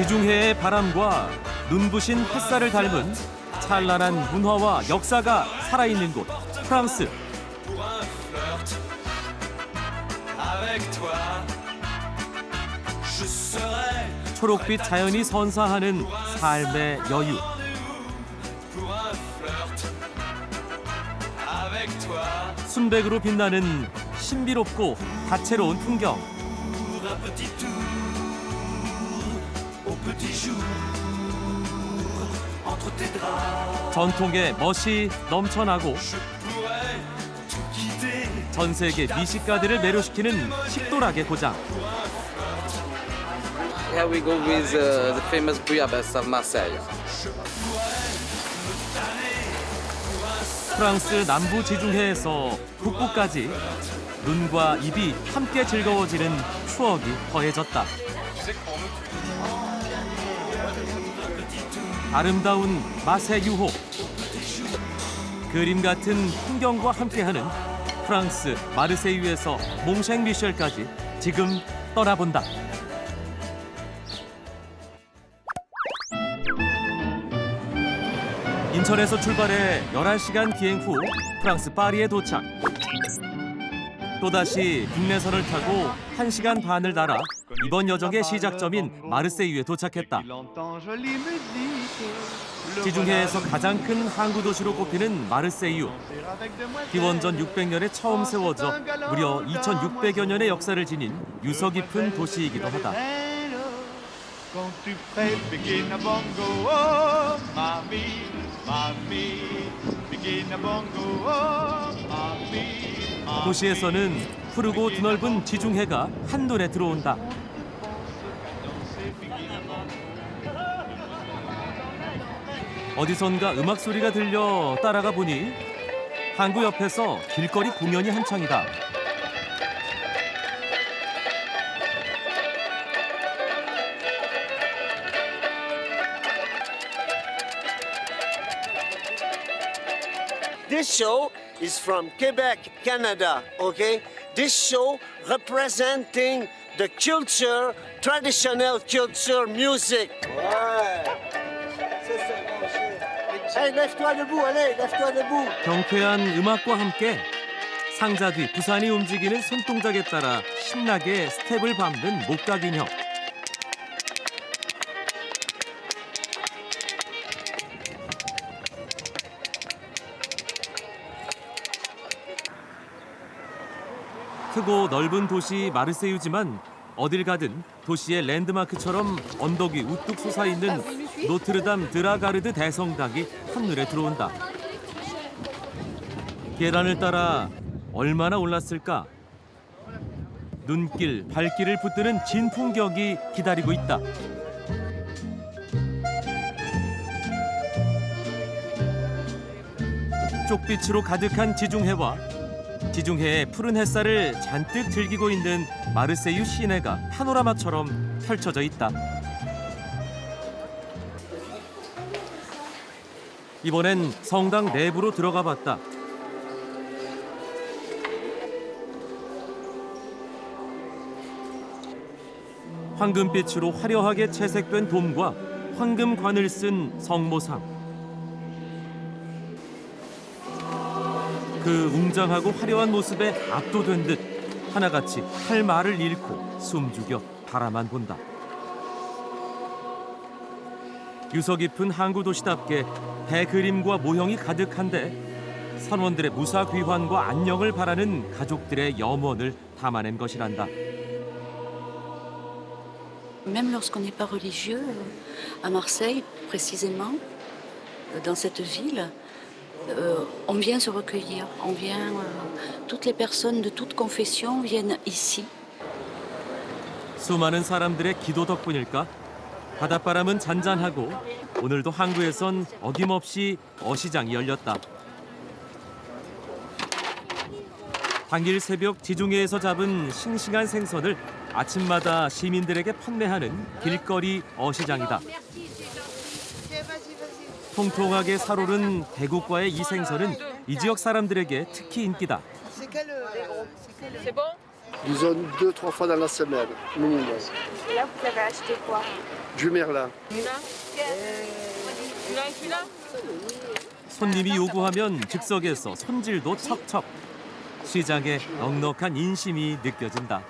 지중해의 바람과 눈부신 햇살을 닮은 찬란한 문화와 역사가 살아있는 곳, 프랑스. 초록빛 자연이 선사하는 삶의 여유. 순백으로 빛나는 신비롭고 다채로운 풍경. 전통의 멋이 넘쳐나고 전 세계 미식가들을 매료시키는 식도락의 고장. Here we go with the famous bouillabaisse of Marseille. 프랑스 남부 지중해에서 북부까지 눈과 입이 함께 즐거워지는 추억이 더해졌다. 아름다운 맛의 유호. 그림 같은 풍경과 함께하는 프랑스 마르세유에서 몽셴미셸까지 지금 떠나본다. 인천에서 출발해 11시간 비행 후 프랑스 파리에 도착. 또다시 국내선을 타고 1시간 반을 날아 이번 여정의 시작점인 마르세유에 도착했다. 지중해에서 가장 큰 항구 도시로 꼽히는 마르세유. 기원전 600년에 처음 세워져 무려 2600여 년의 역사를 지닌 유서 깊은 도시이기도 하다. 도시에서는 푸르고 드넓은 지중해가 한눈에 들어온다. 어디선가 음악 소리가 들려 따라가 보니 항구 옆에서 길거리 공연이 한창이다. This show is from Quebec, Canada, okay? This show representing the culture, traditional culture music. Ouais. Hey, lève-toi debout, allez, lève-toi debout. 경쾌한 음악과 함께 상자 뒤 부산이 움직이는 손동작에 따라 신나게 스텝을 밟는 목각 인형. 크고 넓은 도시 마르세유지만 어딜 가든 도시의 랜드마크처럼 언덕 위 우뚝 솟아있는 노트르담 드라가르드 대성당이 한눈에 들어온다. 계단을 따라 얼마나 올랐을까? 눈길, 발길을 붙드는 진풍경이 기다리고 있다. 쪽빛으로 가득한 지중해와 지중해의 푸른 햇살을 잔뜩 즐기고 있는 마르세유 시내가 파노라마처럼 펼쳐져 있다. 이번엔 성당 내부로 들어가 봤다. 황금빛으로 화려하게 채색된 돔과 황금관을 쓴 성모상. 그 웅장하고 화려한 모습에 압도된 듯 하나같이 할 말을 잃고 숨죽여 바라만 본다. 유서 깊은 항구 도시답게 대그림과 모형이 가득한데 선원들의 무사 귀환과 안녕을 바라는 가족들의 염원을 담아낸 것이란다. Même lorsqu'on n'est pas religieux, à Marseille précisément, dans cette ville, on vient se recueillir, toutes les personnes de toute confession viennent ici. 수많은 사람들의 기도 덕분일까? 바닷바람은 잔잔하고 오늘도 항구에선 어김없이 어시장이 열렸다. 당일 새벽 지중해에서 잡은 싱싱한 생선을 아침마다 시민들에게 판매하는 길거리 어시장이다. 통통하게 살오른 대구과의 이 생선은 이 지역 사람들에게 특히 인기다. Disons 2-3 fois dans la semaine, minimum. Et là, vous avez acheté quoi? Du merlin. 손님이 요구하면 즉석에서 손질도 척척. 시장에 넉넉한 인심이 느껴진다.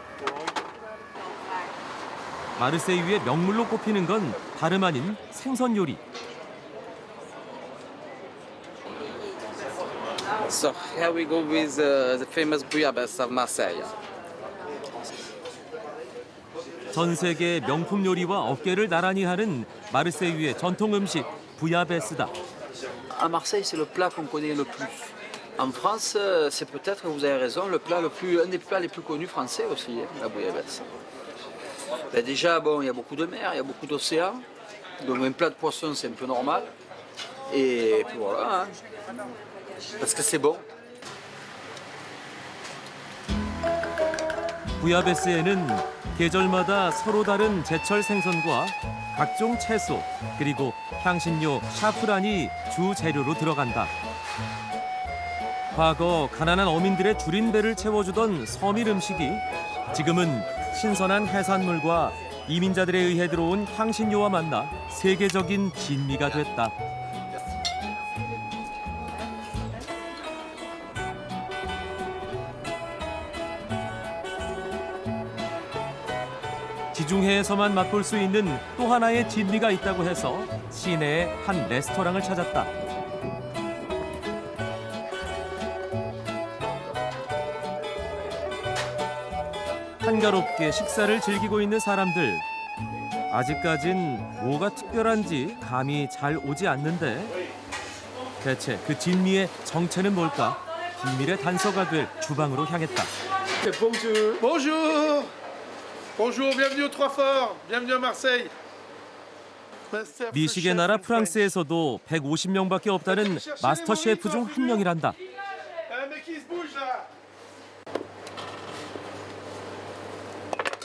마르세유의 명물로 꼽히는 건 다름 아닌 생선 요리. So here we go with the famous bouillabaisse of Marseille. 전 세계 명품 요리와 어깨를 나란히 하는 마르세유의 전통 음식 부야베스다. À Marseille, c'est le plat qu'on connaît le plus. En France, c'est peut-être, vous avez raison, un des plats les plus connus français aussi, la bouillabaisse. Ben déjà, bon, il y a beaucoup de mer, il y a beaucoup d'océans, donc un plat de poisson, c'est un peu normal. Et puis voilà, hein, parce que c'est bon. 부야베스에는 계절마다 서로 다른 제철 생선과 각종 채소 그리고 향신료 샤프란이 주 재료로 들어간다. 과거 가난한 어민들의 줄인 배를 채워주던 서민 음식이 지금은 신선한 해산물과 이민자들에 의해 들어온 향신료와 만나 세계적인 진미가 됐다. 지중해에서만 맛볼 수 있는 또 하나의 진미가 있다고 해서 시내의 한 레스토랑을 찾았다. 한가롭게 식사를 즐기고 있는 사람들. 아직까진 뭐가 특별한지 감이 잘 오지 않는데 대체 그 진미의 정체는 뭘까? 비밀의 단서가 될 주방으로 향했다. Bonjour. Bonjour. Bonjour, bienvenue au Trois-Forts. Bienvenue à Marseille. 미식의 나라 프랑스에서도 150명밖에 없다는 마스터 셰프 중 한 명이란다.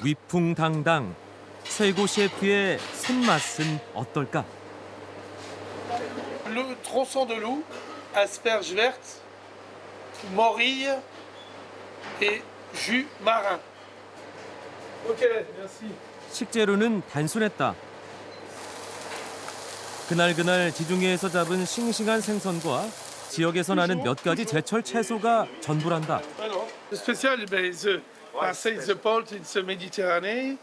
위풍당당 최고 셰프의 손맛은 어떨까? Le tronçon de loup, asperges vertes, morille et jus marin. Ok, merci. 식재료는 단순했다. 그날그날 지중해에서 잡은 싱싱한 생선과 지역에서 나는 몇 가지 제철 채소가 전부란다. Le spécial, Marseille, the Pôle, c'est Méditerranée.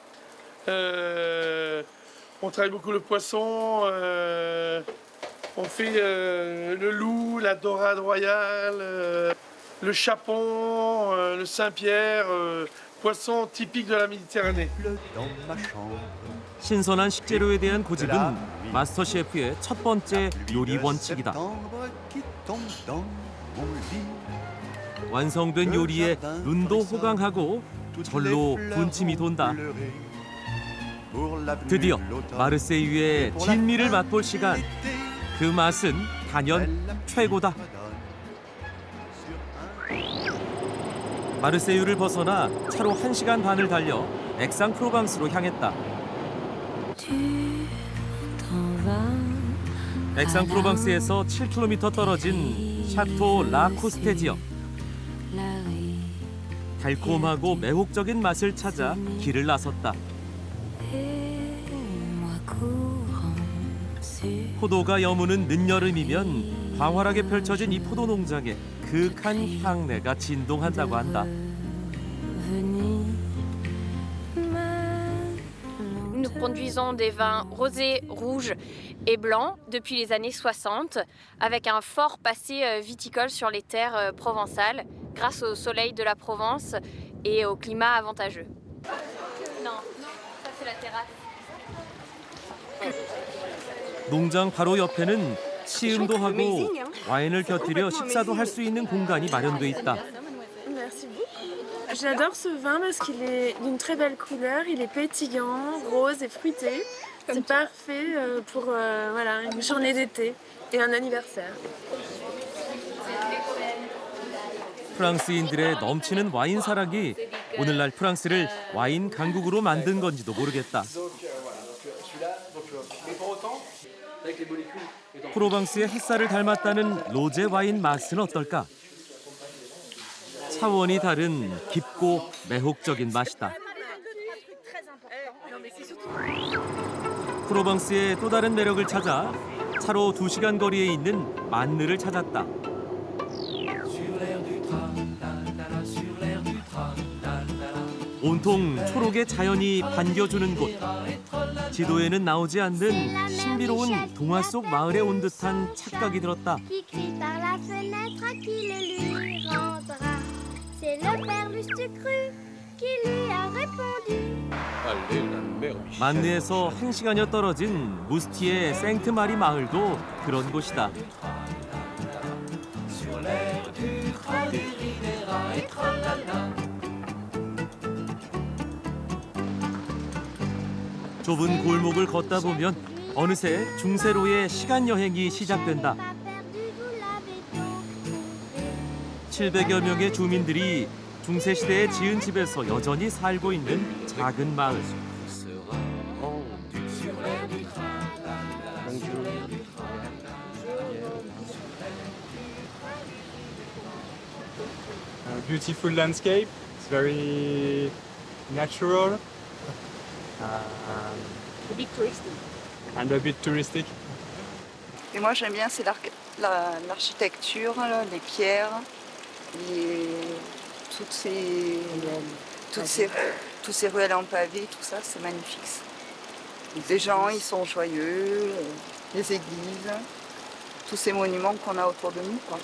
On travaille beaucoup le poisson. On fait le loup, la dorade royale, le chapon, le Saint-Pierre, poisson typique de la Méditerranée. 신선한 식재료에 대한 고집은 마스터 셰프의 첫 번째 요리 원칙이다. 완성된 요리에 눈도 호강하고 절로 군침이 돈다. 드디어 마르세유의 진미를 맛볼 시간. 그 맛은 단연 최고다. 마르세유를 벗어나 차로 1시간 반을 달려 액상프로방스로 향했다. 액상프로방스에서 7km 떨어진 샤토 라 코스테 지역. 달콤하고 매혹적인 맛을 찾아 길을 나섰다. 포도가 여무는 늦여름이면 광활하게 펼쳐진 이 포도 농장에 그윽한 향내가 진동한다고 한다. Nous produisons des vins rosés, rouges et blancs depuis les années 60, avec un fort passé viticole sur les terres provençales, grâce au soleil de la Provence et au climat avantageux. Non, ça c'est la terrasse. 농장 바로 옆에는 시음도 하고 와인을 곁들여 식사도 할 수 있는 공간이 마련돼 있다. Merci beaucoup. J'adore ce vin parce qu'il est d'une très belle couleur, il est pétillant, rose et fruité. C'est parfait pour voilà, une journée d'été et un anniversaire. 프랑스인들의 넘치는 와인 사랑이 오늘날 프랑스를 와인 강국으로 만든 건지도 모르겠다. 프로방스의 햇살을 닮았다는 로제 와인 맛은 어떨까? 차원이 다른 깊고 매혹적인 맛이다. 프로방스의 또 다른 매력을 찾아 차로 2시간 거리에 있는 만느를 찾았다. 온통 초록의 자연이 반겨주는 곳. 지도에는 나오지 않는 신비로운 동화 속 마을에 온 듯한 착각이 들었다. Qui crie par la fenêtre à qui le lui rendra. C'est le père Lustucru qui lui a répondu. 만느에서 1시간여 떨어진 무스티의 생트마리 마을도 그런 곳이다. 좁은 골목을 걷다 보면 어느새 중세로의 시간 여행이 시작된다. 700여 명의 주민들이 중세시대에 지은 집에서 여전히 살고 있는 작은 마을. Beautiful landscape. It's very natural. A bit touristic. And a bit touristic. Et moi j'aime bien, c'est l'architecture, les pierres, toutes ces ruelles en pavé, tout ça, c'est magnifique. Les gens, ils sont joyeux, les églises, tous ces monuments qu'on a autour de nous, quoi,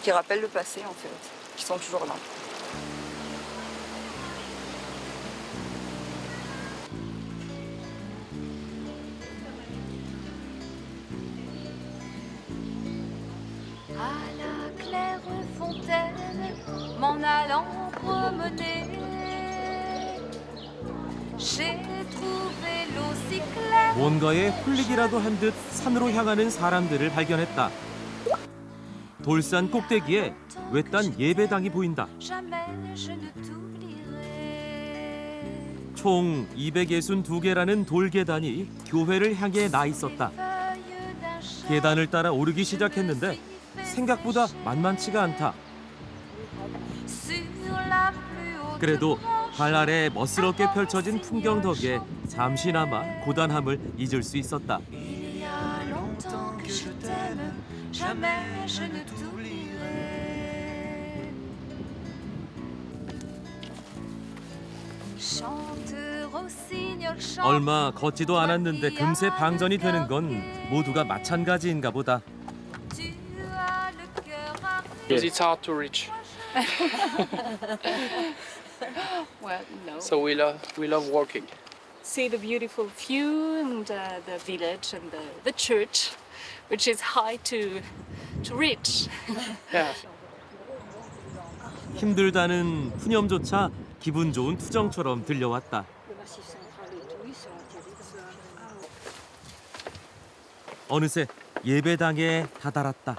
qui rappellent le passé en fait, qui sont toujours là. À la claire fontaine, m'en allant promener, j'ai trouvé l'eau si claire. 뭔가에 홀리기라도 한 듯 산으로 향하는 사람들을 발견했다. 돌산 꼭대기에 외딴 예배당이 보인다. Jamais je ne t'oublierai. 총 262개라는 돌계단이 교회를 향해 나 있었다. 계단을 따라 오르기 시작했는데 생각보다 만만치가 않다. 그래도 발 아래 멋스럽게 펼쳐진 풍경 덕에 잠시나마 고단함을 잊을 수 있었다. Il y a longtemps que je t'aime, jamais je ne t'oublierai. Chante rossignol, chante. 얼마 걷지도 않았는데 금세 방전이 되는 건 모두가 마찬가지인가 보다. Tu as le cœur Because it's hard to reach. Well, no. So we love walking. See the beautiful view and the village and the church, which is high to reach. Yeah. 힘들다는 푸념조차 기분 좋은 투정처럼 들려왔다. 어느새 예배당에 다다랐다.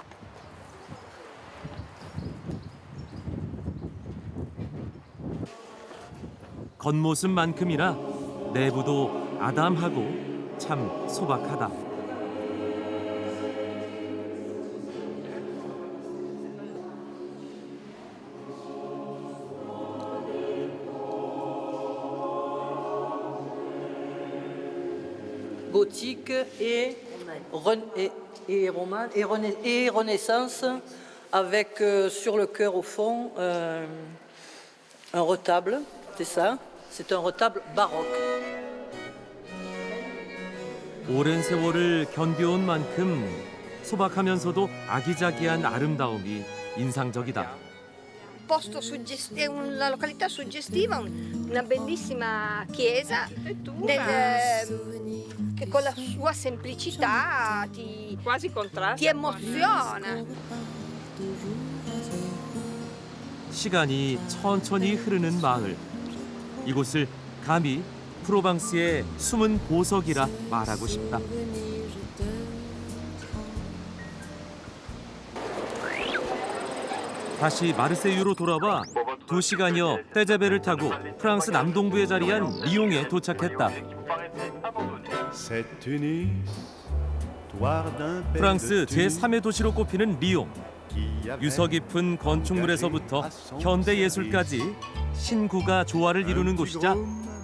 겉모습만큼이나 내부도 아담하고 참 소박하다. Gothique et Renaissance, avec sur le chœur au fond un retable, c'est ça, c'est un retable baroque. 오랜 세월을 견뎌온 만큼 소박하면서도 아기자기한 아름다움이 인상적이다. Una località suggestiva, una bellissima chiesa che con la sua semplicità ti emoziona. 시간이 천천히 흐르는 마을. 이곳을 감히 프로방스의 숨은 보석이라 말하고 싶다. 다시 마르세유로 돌아와 2시간여 떼제베를 타고 프랑스 남동부에 자리한 리옹에 도착했다. 프랑스 제3의 도시로 꼽히는 리옹. 유서 깊은 건축물에서부터 현대 예술까지 신구가 조화를 이루는 곳이자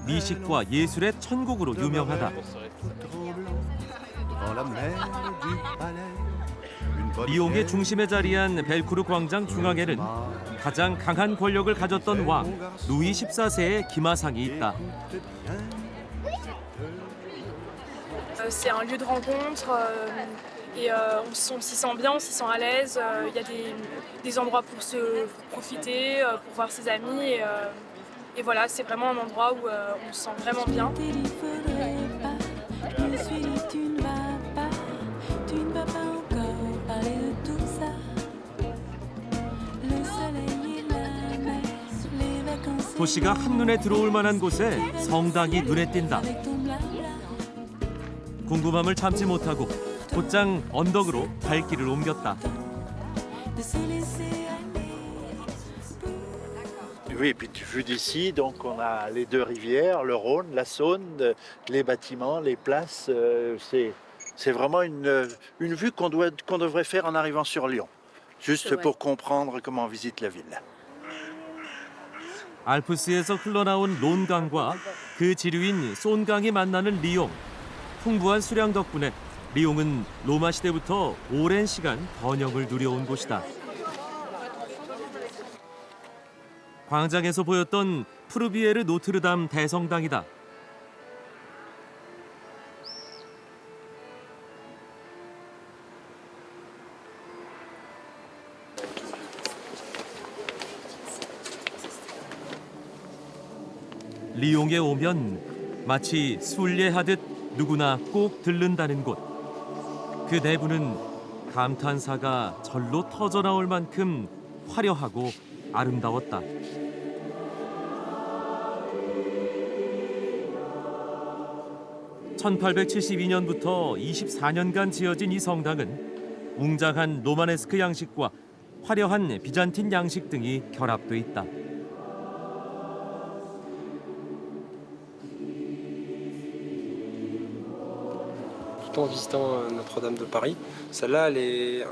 미식과 예술의 천국으로 유명하다. 리옹의 중심에 자리한 벨크루 광장 중앙에는 가장 강한 권력을 가졌던 왕 루이 14세의 기마상이 있다. C'est un lieu de rencontre et on s'y sent bien, on s'y sent à l'aise. Il y a des endroits pour se profiter, pour voir ses amis. Et voilà, c'est vraiment un endroit où on se sent vraiment bien. 도시가 한눈에 들어올 만한 곳에 성당이 눈에 띈다. 궁금함을 참지 못하고 곧장 언덕으로 발길을 옮겼다. Oui, et puis vu d'ici, donc on a les deux rivières, le Rhône, la Saône, les bâtiments, les places. C'est vraiment une vue qu'on devrait faire en arrivant sur Lyon, juste pour comprendre comment on visite la ville. 알프스에서 흘러나온 론강과 그 지류인 쏜강이 만나는 리옹. 풍부한 수량 덕분에 리옹은 로마 시대부터 오랜 시간 번영을 누려온 곳이다. 광장에서 보였던 프르비에르 노트르담 대성당이다. 리옹에 오면 마치 순례하듯 누구나 꼭 들른다는 곳. 그 내부는 감탄사가 절로 터져나올 만큼 화려하고 아름다웠다. (1872년부터) 24년간 지어진 이 성당은 웅장한 로마네스크 양식과 화려한 비잔틴 양식 등이 결합돼 있다. En visitant Notre-Dame de Paris, celle-là elle est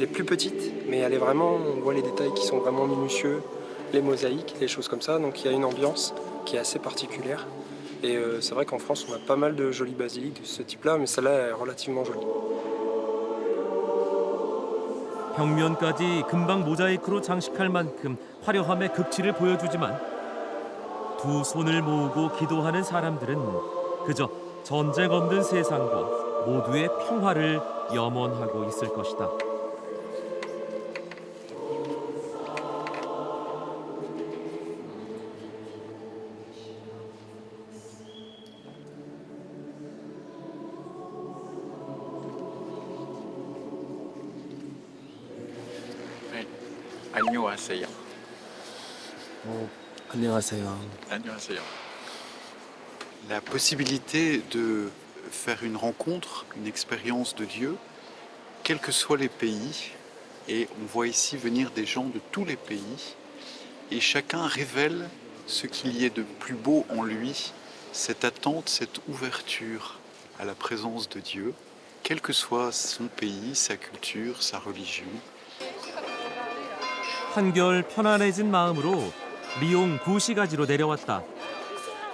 plus petite, mais elle est vraiment, on voit les détails qui sont vraiment minutieux, les mosaïques, les choses comme ça, donc il y a une ambiance qui est assez particulière. Et c'est vrai qu'en France on a pas mal de jolies basiliques de ce type-là, mais celle-là est relativement jolie. 벽면까지 금방 모자이크로 장식할 만큼 화려함의 극치를 보여주지만 두 손을 모으고 기도하는 사람들은 그저 전쟁 없는 세상과 모두의 평화를 염원하고 있을 것이다. 안녕하세요. 안녕하세요. 안녕하세요. La possibilité de faire une rencontre, une expérience de Dieu, quels que soient les pays. Et on voit ici venir des gens de tous les pays. Et chacun révèle ce qu'il y ait de plus beau en lui, cette attente, cette ouverture à la présence de Dieu, quel que soit son pays, sa culture, sa religion. 한결 편안해진 마음으로 리옹 구시가지로 내려왔다.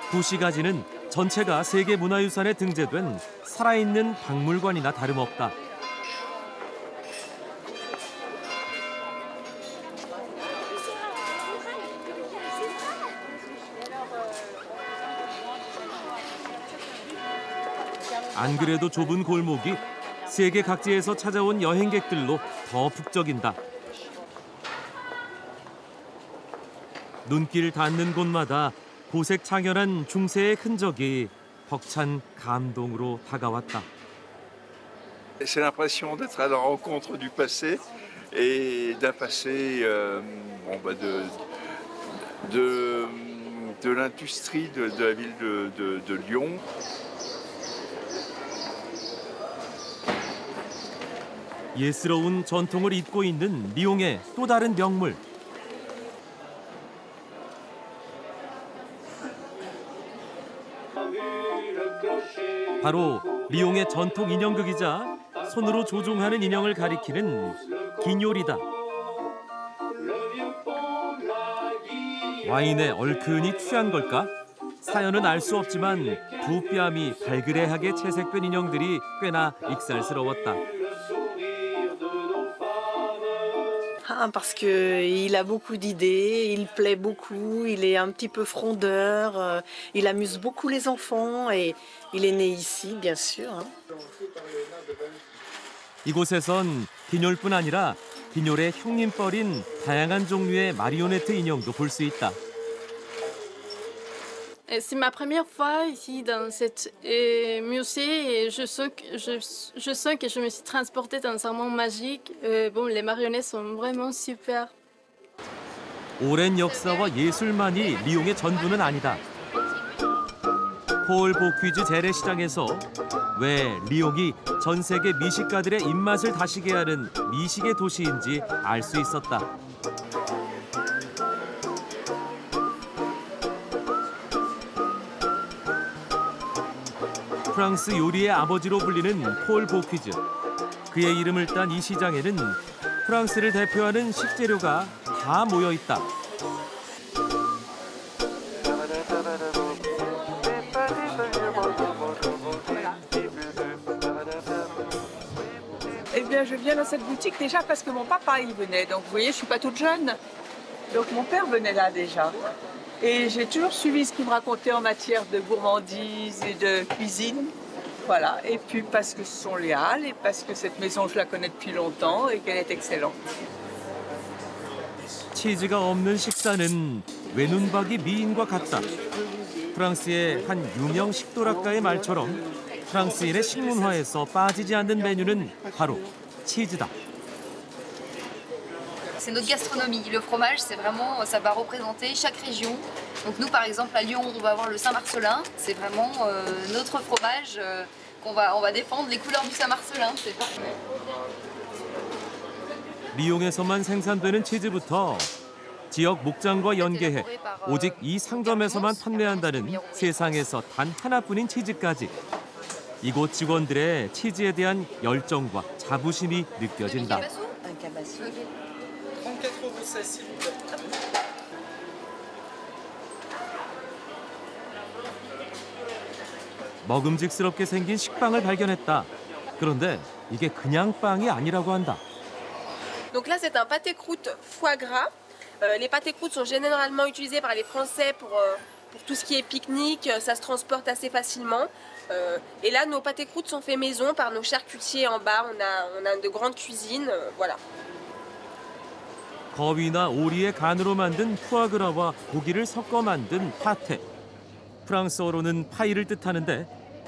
구시가지는 전체가 세계문화유산에 등재된 살아있는 박물관이나 다름없다. 안 그래도 좁은 골목이 세계 각지에서 찾아온 여행객들로 더 북적인다. 눈길 닿는 곳마다 고색 창연한 중세의 흔적이 벅찬 감동으로 다가왔다. J'ai l'impression d'être à la rencontre du passé et d'un passé de l'industrie de la ville de Lyon. 예스러운 전통을 잇고 있는 리옹의 또 다른 명물. 바로 리옹의 전통 인형극이자 손으로 조종하는 인형을 가리키는 기뇰이다. 와인에 얼큰이 취한 걸까? 사연은 알 수 없지만 두 뺨이 발그레하게 채색된 인형들이 꽤나 익살스러웠다. Parce qu'il a beaucoup d'idées, il plaît beaucoup, il est un petit peu frondeur, il amuse beaucoup les enfants et il est né ici, bien sûr. 이곳에선 빈혈뿐 아니라 빈혈의 형님뻘인 다양한 종류의 마리오네트 인형도 볼 수 있다. C'est ma première fois ici dans cet musée et je sens que je me suis transportée dans un monde magique. Bon, les marionnettes sont vraiment super. 오랜 역사와 예술만이 리옹의 전부는 아니다. 폴 보퀴즈 재래시장에서 왜 리옹이 전 세계 미식가들의 입맛을 다시게 하는 미식의 도시인지 알 수 있었다. 프랑스 요리의 아버지로 불리는 폴 보퀴즈. 그의 이름을 딴 이 시장에는 프랑스를 대표하는 식재료가 다 모여 있다. Eh bien, je viens dans cette boutique déjà parce que mon papa y venait. Donc, vous voyez, je suis pas toute jeune. Donc, mon père venait là déjà. Et j'ai toujours suivi ce qu'il me racontait en matière de gourmandise et de cuisine. Voilà. Et puis parce que ce sont les Halles et parce que cette maison, je la connais depuis longtemps et qu'elle est excellente. 치즈가 없는 식사는 외눈박이 미인과 같다. 프랑스의 한 유명 식도락가의 말처럼 프랑스인의 식문화에서 빠지지 않는 메뉴는 바로 치즈다. C'est notre gastronomie. Le fromage, c'est vraiment, ça va représenter chaque région. Donc nous, par exemple, à Lyon, on va avoir le Saint-Marcellin. C'est vraiment notre fromage on va défendre les couleurs du Saint-Marcellin. C'est parfait. 리옹에서만 생산되는 치즈부터 지역 목장과 연계해 오직 이 상점에서만 판매한다는 세상에서 단 하나뿐인 치즈까지. 이곳 직원들의 치즈에 대한 열정과 자부심이 느껴진다. 먹음직스럽게 생긴 식빵을 발견했다. 그런데 이게 그냥 빵이 아니라고 한다. Donc là, c'est un pâté croûte foie gras. Les pâtés croûtes sont généralement utilisés par les Français pour tout ce qui est pique-nique. Ça se transporte assez facilement. Et là, nos pâtés croûtes sont faits maison par nos charcutiers en bas. On a de grandes cuisines. Voilà. 거위나 오리의 간으로 만든 푸아그라와 고기를 섞어 만든 파테. 프랑스어로는 파이를 뜻하는데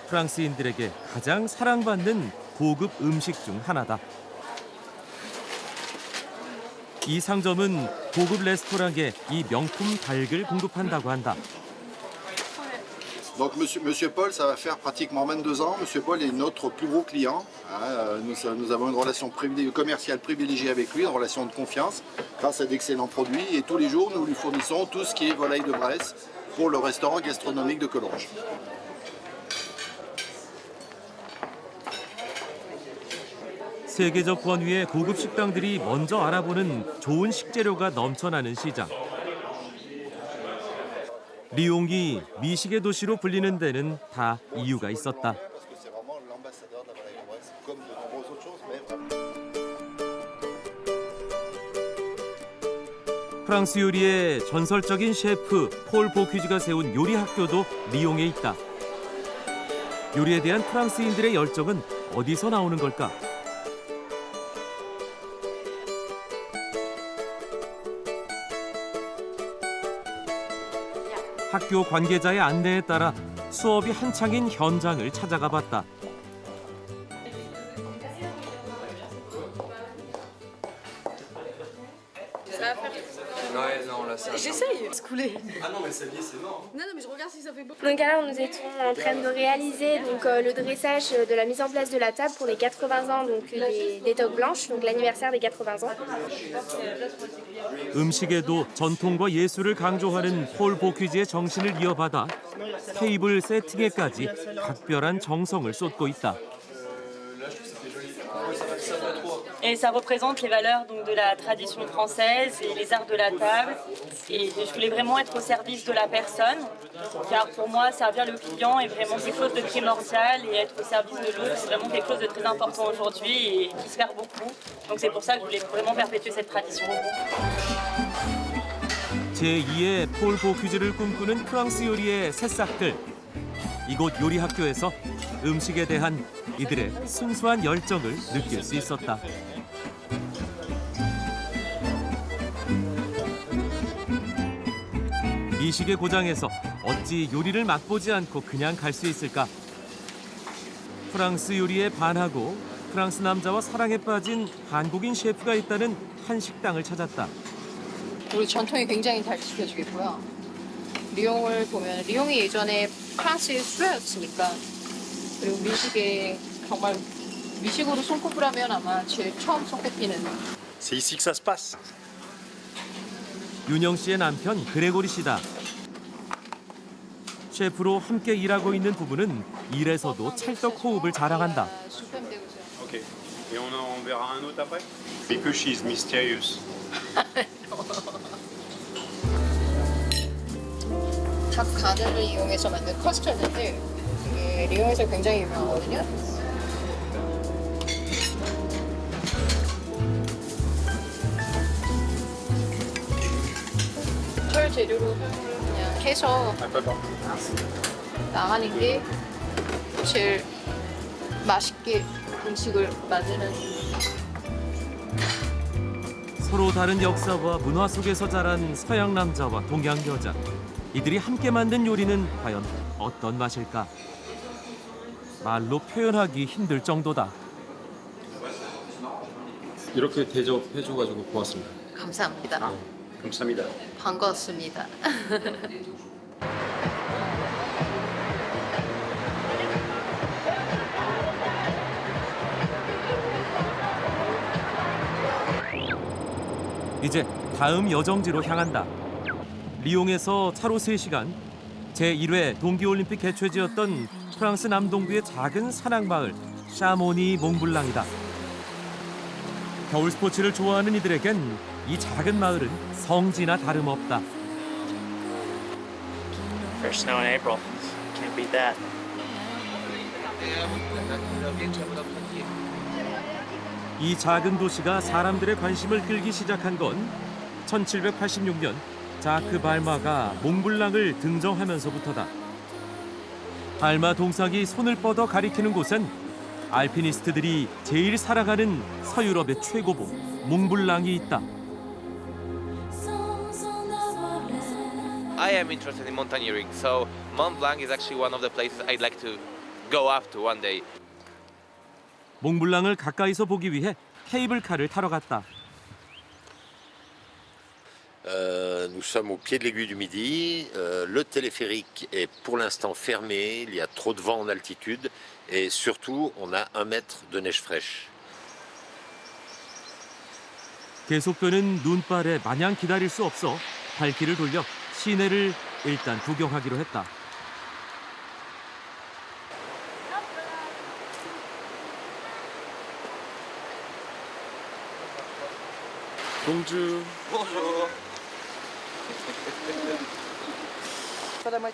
프랑스인들에게 가장 사랑받는 고급 음식 중 하나다. 이 상점은 고급 레스토랑에 이 명품 닭을 공급한다고 한다. Donc Monsieur Paul, ça va faire pratiquement 22 ans. Monsieur Paul est notre plus gros client. Nous avons une relation commerciale privilégiée avec lui, une relation de confiance, grâce à d'excellents produits. Et tous les jours, nous lui fournissons tout ce qui est volaille de Bresse pour le restaurant gastronomique de Collonges. 세계적 권위의 고급 식당들이 먼저 알아보는 좋은 식재료가 넘쳐나는 시장. 리옹이 미식의 도시로 불리는 데는 다 이유가 있었다. 프랑스 요리의 전설적인 셰프 폴 보퀴즈가 세운 요리 학교도 리옹에 있다. 요리에 대한 프랑스인들의 열정은 어디서 나오는 걸까? 학교 관계자의 안내에 따라 수업이 한창인 현장을 찾아가 봤다. J'essaye. Ah non, mais celle-ci, c'est mort. Non, mais je regarde si ça fait beau. Donc alors nous étions en train de réaliser le dressage de la mise en place de la table pour les 80 ans donc des toques blanches, donc l'anniversaire des 80 ans. 음식에도 전통과 예술을 강조하는 폴 보퀴즈의 정신을 이어받아 테이블 세팅에까지 각별한 정성을 쏟고 있다. Et ça représente les valeurs donc, de la tradition française et les arts de la table. Et je voulais vraiment être au service de la personne, car pour moi, servir le client est vraiment quelque chose de primordial et être au service de l'autre, c'est vraiment quelque chose de très important aujourd'hui et qui se perd beaucoup. Donc c'est pour ça que je voulais vraiment perpétuer cette tradition. 제2의 폴 보큐즈를 꿈꾸는 프랑스 요리의 새싹들. 이곳 요리 학교에서 음식에 대한 이들의 순수한 열정을 느낄 수 있었다. 미식의 고장에서 어찌 요리를 맛보지 않고 그냥 갈 수 있을까? 프랑스 요리에 반하고 프랑스 남자와 사랑에 빠진 한국인 셰프가 있다는 한 식당을 찾았다. 우리 전통이 굉장히 잘 지켜지겠고요. 리옹을 보면 리옹이 예전에 프랑스의 수도였으니까 그리고 미식에 정말 미식으로 손꼽으라면 아마 제일 처음 손꼽히는. C'est ici que ça se passe. 윤영 씨의 남편 그레고리 씨다. 셰프로 함께 일하고 있는 부부는 일에서도 찰떡 호흡을 자랑한다. Ok. Et on verra un autre après. Because she's mysterious. 닭 가늘을 이용해서 만든 커스터드인데 이게 리옹에서 굉장히 유명하거든요. 털 재료로 그냥 해서 나가는 게 제일 맛있게 음식을 만드는. 서로 다른 역사와 문화 속에서 자란 서양 남자와 동양 여자. 이들이 함께 만든 요리는 과연 어떤 맛일까? 말로 표현하기 힘들 정도다. 이렇게 대접해줘가지고 고맙습니다. 감사합니다. 감사합니다. 반갑습니다. 이제 다음 여정지로 향한다. 리옹에서 차로 3시간, 제1회 동계올림픽 개최지였던 프랑스 남동부의 작은 산악마을 샤모니 몽블랑이다. 겨울 스포츠를 좋아하는 이들에겐 이 작은 마을은 성지나 다름없다. First snow in April. Can't beat that. 이 작은 도시가 사람들의 관심을 끌기 시작한 건 1786년 자크 발마가 몽블랑을 등정하면서부터다. 발마 동상이 손을 뻗어 가리키는 곳엔 알피니스트들이 제일 살아가는 서유럽의 최고봉 몽블랑이 있다. I am interested in mountaineering, so Mont Blanc is actually one of the places I'd like to go after one day. 몽블랑을 가까이서 보기 위해 케이블카를 타러 갔다. Nous sommes au pied de l'aiguille du Midi. Le téléphérique est pour l'instant fermé. Il y a trop de vent en altitude. Et surtout, on a 1 mètre de neige fraîche. 계속되는 눈발에 마냥 기다릴 수 없어 발길을 돌려 시내를 일단 구경하기로 했다. Bonjour.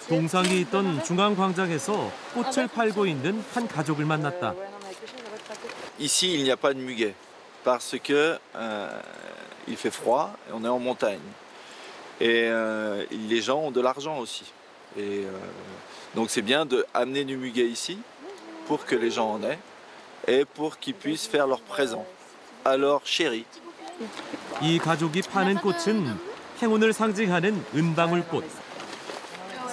동상이 있던 중앙광장에서 꽃을 팔고 있는 한 가족을 만났다. Ici, il n'y a pas de muguet parce que il fait froid et on est en montagne. Et les gens ont de l'argent aussi. Et donc c'est bien d'amener du muguet ici pour que les gens en aient et pour qu'ils puissent faire leurs présents à leur chéri. 이 가족이 파는 꽃은 행운을 상징하는 은방울꽃.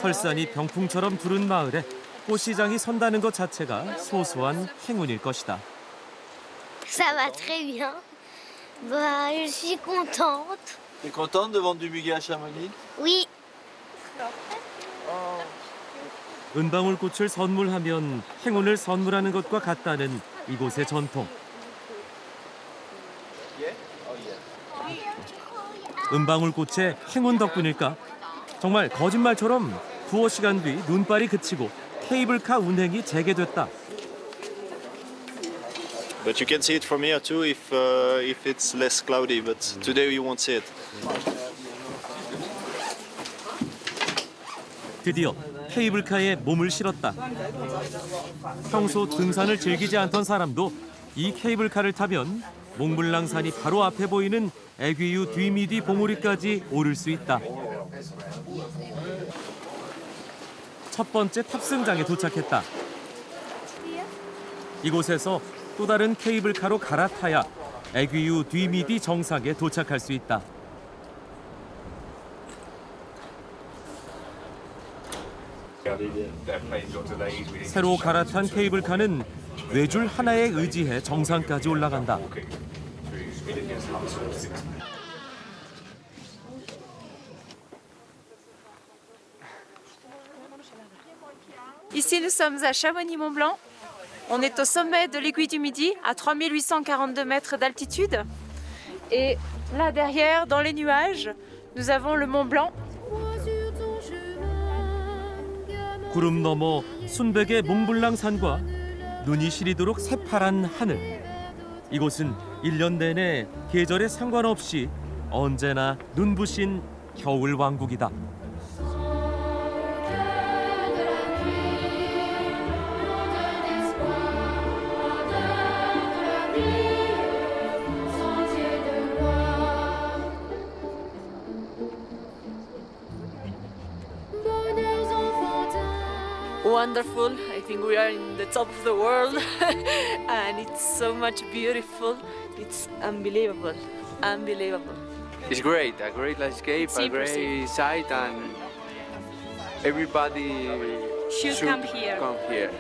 설산이 병풍처럼 두른 마을에 꽃시장이 선다는 것 자체가 소소한 행운일 것이다. Ça va très bien. Bah, je suis contente. T'es contente de vendre du muguet à Chamonix? Oui. 은방울꽃을 선물하면 행운을 선물하는 것과 같다는 이곳의 전통. 은방울꽃의 행운 덕분일까? 정말 거짓말처럼 두어 시간 뒤 눈발이 그치고 케이블카 운행이 재개됐다. But you can see it from here too if it's less cloudy. But today you won't see it. 드디어 케이블카에 몸을 실었다. 평소 등산을 즐기지 않던 사람도 이 케이블카를 타면 몽블랑산이 바로 앞에 보이는 애귀유 뒤미디 봉우리까지 오를 수 있다. 첫 번째 탑승장에 도착했다. 이곳에서 또 다른 케이블카로 갈아타야 애귀유 뒤미디 정상에 도착할 수 있다. 새로 갈아탄 케이블카는 뇌줄 하나에 의지해 정상까지 올라간다. Ici, nous sommes à Chamonix-Mont-Blanc. On est au sommet de l'aiguille du Midi, à 3842 mètres d'altitude. Et là derrière, dans les nuages, nous avons le Mont Blanc. 구름 너머 순백의 몽블랑산과 눈이 시리도록 새파란 하늘. 이곳은 1년 내내 계절에 상관없이 언제나 눈부신 겨울 왕국이다. Wonderful. I think we are in the top of the world and it's so much beautiful. It's unbelievable. Unbelievable. It's great, a great landscape, a great sight, and everybody Should come here. Come here.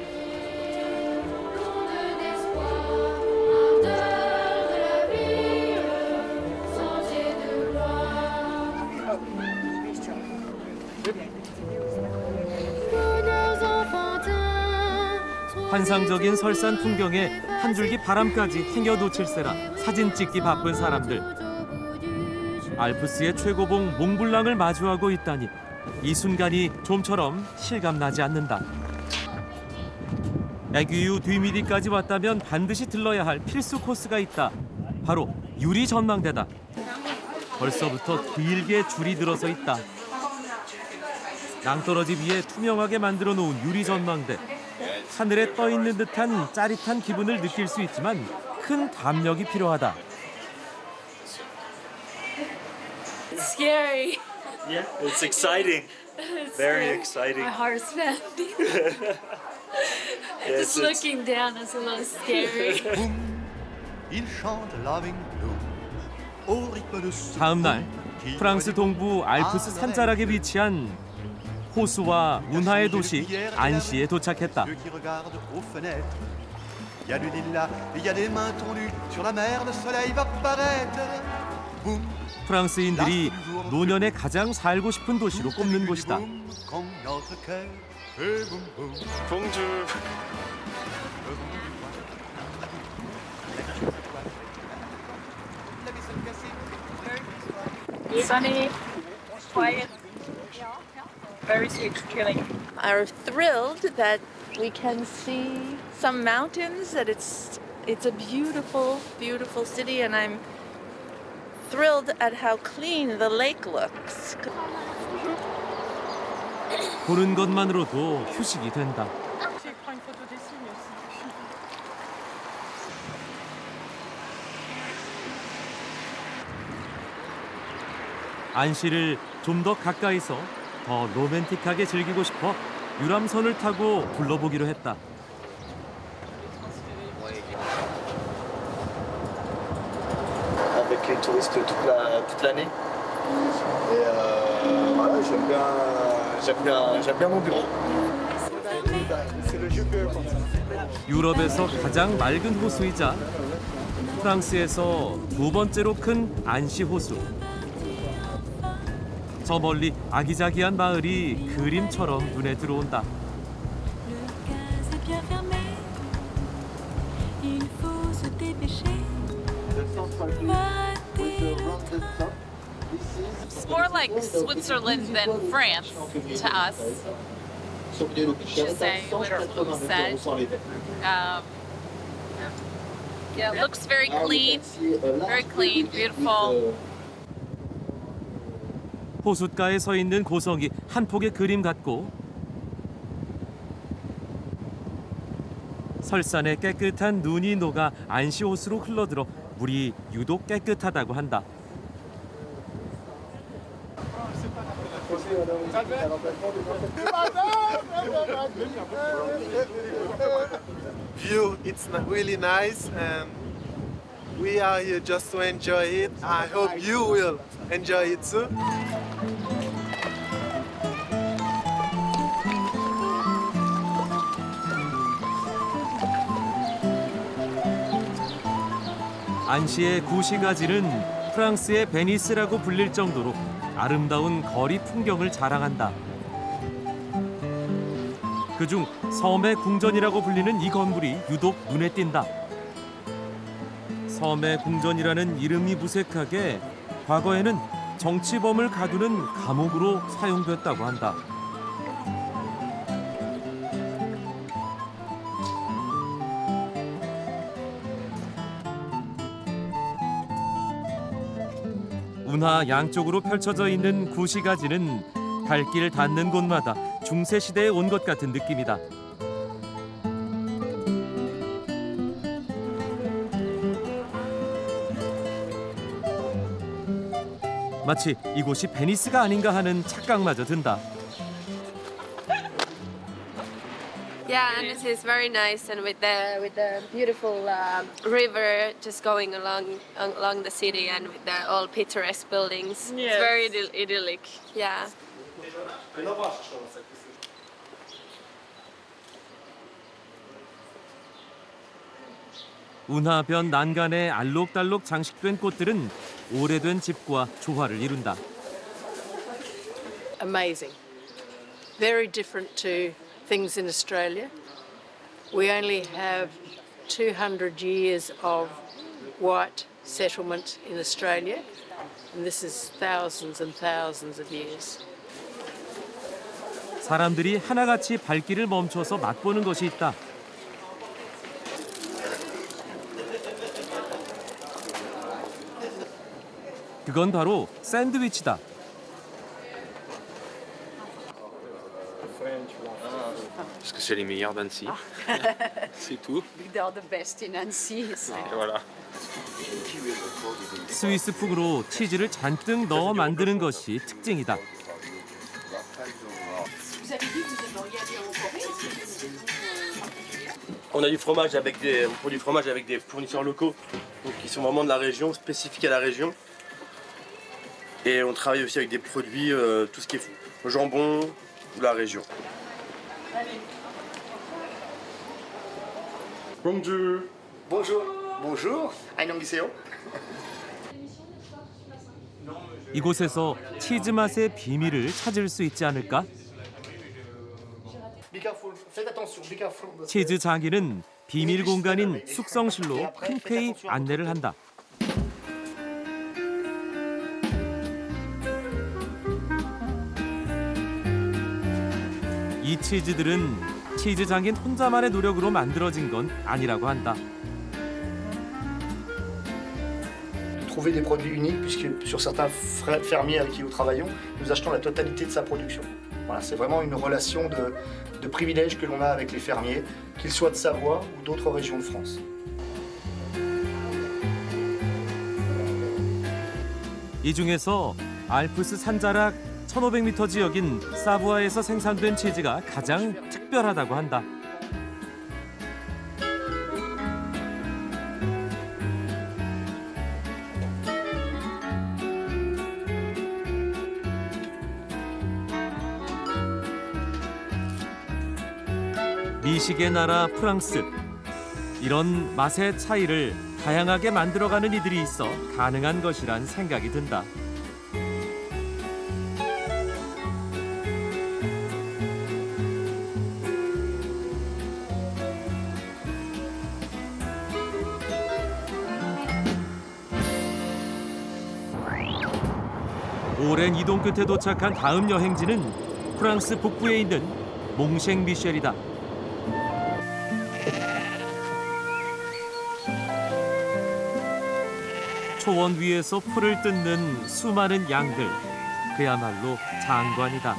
환상적인 설산 풍경에 한 줄기 바람까지 행여 놓칠세라 사진 찍기 바쁜 사람들. 알프스의 최고봉 몽블랑을 마주하고 있다니 이 순간이 좀처럼 실감나지 않는다. 애귀유 뒤미디까지 왔다면 반드시 들러야 할 필수 코스가 있다. 바로 유리 전망대다. 벌써부터 길게 줄이 들어서 있다. 낭떠러지 위에 투명하게 만들어 놓은 유리 전망대. 하늘에 떠 있는 듯한 짜릿한 기분을 느낄 수 있지만 큰 담력이 필요하다. It's scary. Yeah, it's exciting. Very exciting. My heart's pounding. Just looking down is a little scary. 다음 날 프랑스 동부 알프스 산자락에 위치한 호수와 문화의 도시 안시에 도착했다. 프랑스인들이 노년에 가장 살고 싶은 도시로 꼽는 곳이다. 봉주. Sunny, quiet, very sweet feeling. Are thrilled that we can see some mountains, that it's a beautiful, beautiful city, and I'm thrilled at how clean the lake looks. 보는 것만으로도 휴식이 된다. 안시를 좀 더 가까이서 더 로맨틱하게 즐기고 싶어 유람선을 타고 둘러보기로 했다. Avec les touristes toute l'année. Et voilà, j'aime bien mon bureau. C'est le jeu que 유럽에서 가장 맑은 호수이자 프랑스에서 두 번째로 큰 안시 호수. 저 멀리 아기자기한 마을이 그림처럼 눈에 들어온다. It's more like Switzerland than France to us. Just saying, literally said. Yeah, it looks very clean, beautiful. 호숫가에 서 있는 고성이 한 폭의 그림 같고 설산에 깨끗한 눈이 녹아 안시호수로 흘러들어 물이 유독 깨끗하다고 한다. View, it's really nice and we are here just to enjoy it. I hope you will enjoy it too. 안시의 구시가지는 프랑스의 베니스라고 불릴 정도로 아름다운 거리 풍경을 자랑한다. 그중 섬의 궁전이라고 불리는 이 건물이 유독 눈에 띈다. 섬의 궁전이라는 이름이 무색하게 과거에는 정치범을 가두는 감옥으로 사용됐다고 한다. 운하 양쪽으로 펼쳐져 있는 구시가지는 발길 닿는 곳마다 중세시대에 온 것 같은 느낌이다. 마치 이곳이 베니스가 아닌가 하는 착각마저 든다. Yeah, and it is very nice, and with the beautiful river just going along the city, and with the all picturesque buildings. It's very idyllic. Yeah. 운하변 난간에 알록달록 장식된 꽃들은 오래된 집과 조화를 이룬다. Amazing. Very different to things in Australia. We only have 200 years of white settlement in Australia, and this is thousands and thousands of years. 사람들이 하나같이 발길을 멈춰서 맛보는 것이 있다. 그건 바로 샌드위치다. Parce que c'est les meilleurs d'Annecy. C'est tout. They are the best in Annecy. Et voilà. 스위스 푹으로 치즈를 잔뜩 넣어 만드는 것이 특징이다. On a du fromage avec on produit du fromage avec des fournisseurs locaux, donc qui sont vraiment de la région, spécifiques à la région. Et on travaille aussi avec des produits, tout ce qui est jambon de la région. Bonjour. Bonjour. Bonjour. 안녕하세요. 이곳에서 치즈 맛의 비밀을 찾을 수 있지 않을까? 치즈 장인은 비밀 공간인 숙성실로 흔쾌히 안내를 한다. 이 치즈들은 치즈 장인 혼자만의 노력으로 만들어진 건 아니라고 한다. Trouver des produits uniques puisque sur certains fermiers avec qui nous travaillons, nous achetons la totalité de sa production. Voilà, c'est vraiment une relation de privilège que l'on a avec les fermiers, qu'ils soient de Savoie ou d'autres régions de France. 이 중에서 알프스 산자락 1500m 지역인 사부아에서 생산된 치즈가 가장 특별하다고 한다. 미식의 나라 프랑스. 이런 맛의 차이를 다양하게 만들어가는 이들이 있어 가능한 것이란 생각이 든다. 오랜 이동 끝에 도착한 다음 여행지는 프랑스 북부에 있는 몽셴미셸이다. 초원 위에서 풀을 뜯는 수많은 양들. 그야말로 장관이다.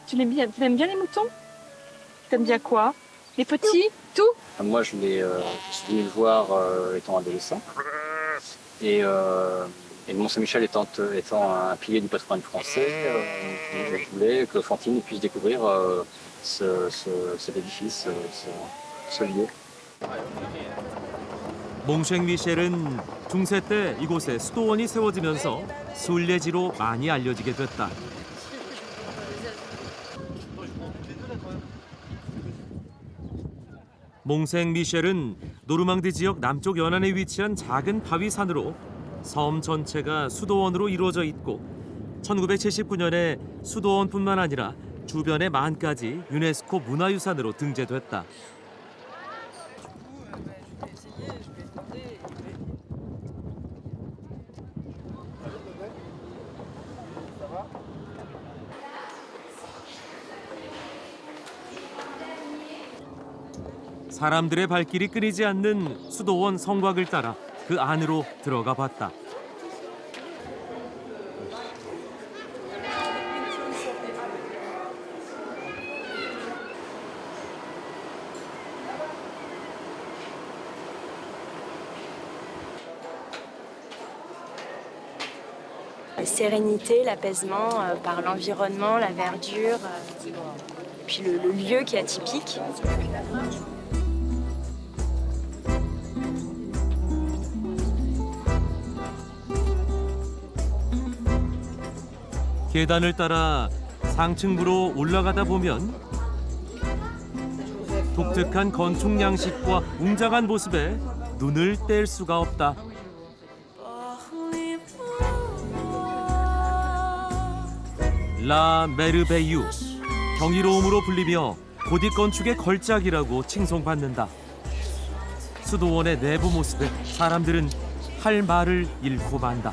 Tu aimes bien les moutons? T'aimes bien quoi? Les petits? Tout? Moi, je suis venu le voir étant adolescent. Et le Mont-Saint-Michel étant un pilier du patrimoine français, je voulais que Fantine puisse découvrir cet édifice, ce lieu. 몽쉥 미셸은 중세 때 이곳에 수도원이 세워지면서 순례지로 많이 알려지게 됐다. 몽쉥 미셸은 노르망디 지역 남쪽 연안에 위치한 작은 바위산으로 섬 전체가 수도원으로 이루어져 있고 1979년에 수도원뿐만 아니라 주변의 만까지 유네스코 문화유산으로 등재됐다. 사람들의 발길이 끊이지 않는 수도원 성곽을 따라 그 안으로 들어가 봤다. La sérénité, l'apaisement par l'environnement, la verdure, puis le lieu qui est atypique. 계단을 따라 상층부로 올라가다 보면 독특한 건축 양식과 웅장한 모습에 눈을 뗄 수가 없다. 라 메르베유, 경이로움으로 불리며 고딕 건축의 걸작이라고 칭송받는다. 수도원의 내부 모습에 사람들은 할 말을 잃고 만다.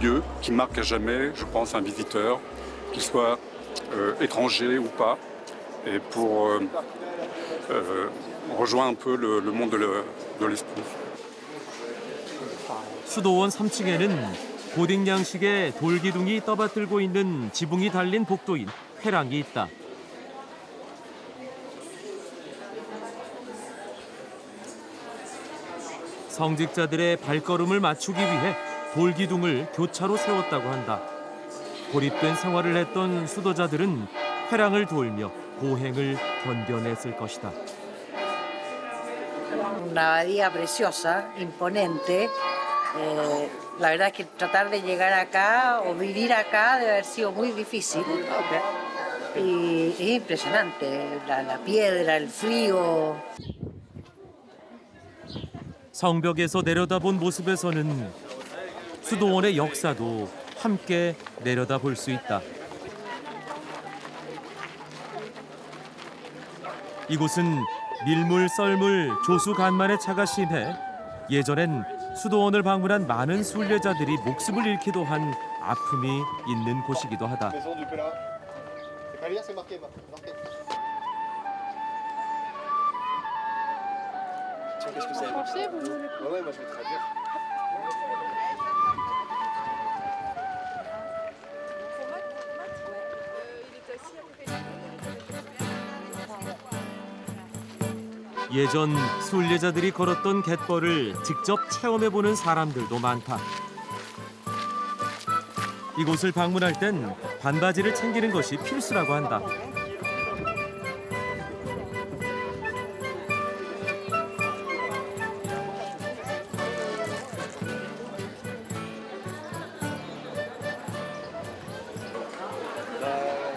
Lieu qui marque à jamais, je pense, un visiteur, qu'il soit étranger ou pas, et pour rejoindre un peu le monde de l'esprit. 수도원 3층에는 고딕 양식의 돌기둥이 떠받들고 있는 지붕이 달린 복도인 회랑이 있다. 성직자들의 발걸음을 맞추기 위해 돌기둥을 교차로 세웠다고 한다. 고립된 생활을 했던 수도자들은 회랑을 돌며 고행을 견뎌냈을 것이다. Una abadía preciosa, imponente. La verdad es que tratar de llegar acá o vivir acá debe haber sido muy difícil. Y es impresionante, la piedra, el frío. 성벽에서 내려다본 모습에서는 수도원의 역사도 함께 내려다볼 수 있다. 이곳은 밀물, 썰물, 조수 간만의 차가 심해 예전엔 수도원을 방문한 많은 순례자들이 목숨을 잃기도 한 아픔이 있는 곳이기도 하다. 예전 순례자들이 걸었던 갯벌을 직접 체험해보는 사람들도 많다. 이곳을 방문할 땐 반바지를 챙기는 것이 필수라고 한다.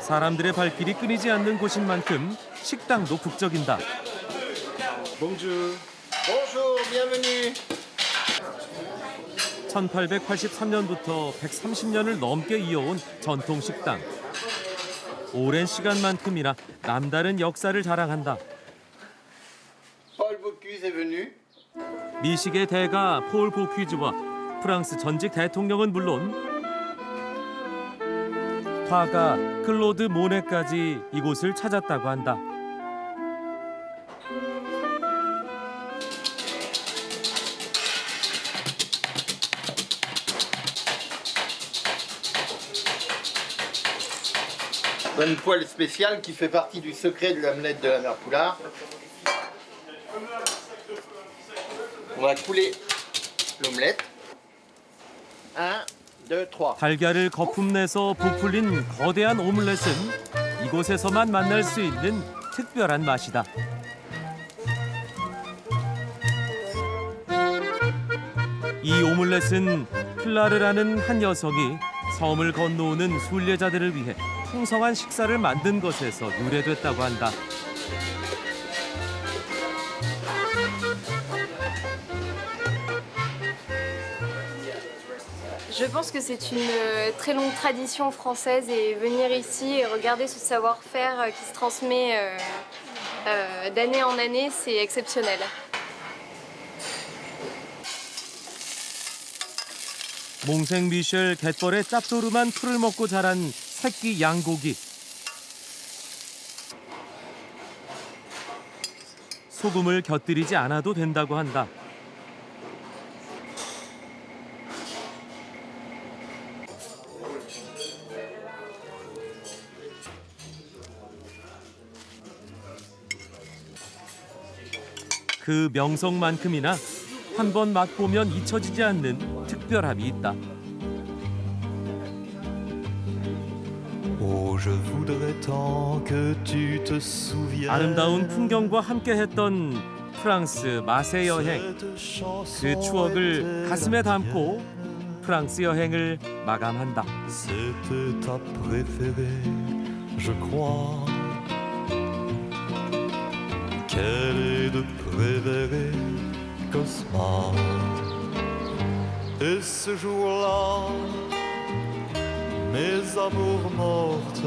사람들의 발길이 끊이지 않는 곳인 만큼 식당도 북적인다. Bonjour. Bonjour, bienvenue. 1883년부터 130년을 넘게 이어온 전통 식당. 오랜 시간만큼이나 남다른 역사를 자랑한다. Paul Bocuse est venu. 미식의 대가 폴 보퀴즈와 프랑스 전직 대통령은 물론 화가 클로드 모네까지 이곳을 찾았다고 한다. Une poêle spéciale qui fait partie du secret de l'omelette de la mère Poulard. On va couler l'omelette. 1, 2, 3. 달걀을 거품 내서 부풀린 거대한 오믈렛은 이곳에서만 만날 수 있는 특별한 맛이다. 이 오믈렛은 플라르라는 한 여성이 섬을 건너오는 순례자들을 위해 풍성한 식사를 만든 것에서 유래됐다고 한다. Je pense que c'est une très longue tradition française et venir ici et regarder ce savoir-faire qui se transmet d'année en année, c'est exceptionnel. 몽생 미셸 갯벌의 짭조름한 풀을 먹고 자란 새끼 양고기. 소금을 곁들이지 않아도 된다고 한다. 그 명성만큼이나 한 번 맛보면 잊혀지지 않는 특별함이 있다. 아름다운 풍경과 함께했던 프랑스 마세 여행. 그 추억을 가슴에 담고 프랑스 여행을 마감한다. Quelle est de préférée Cosma. Et ce jour-là, mes amours mortes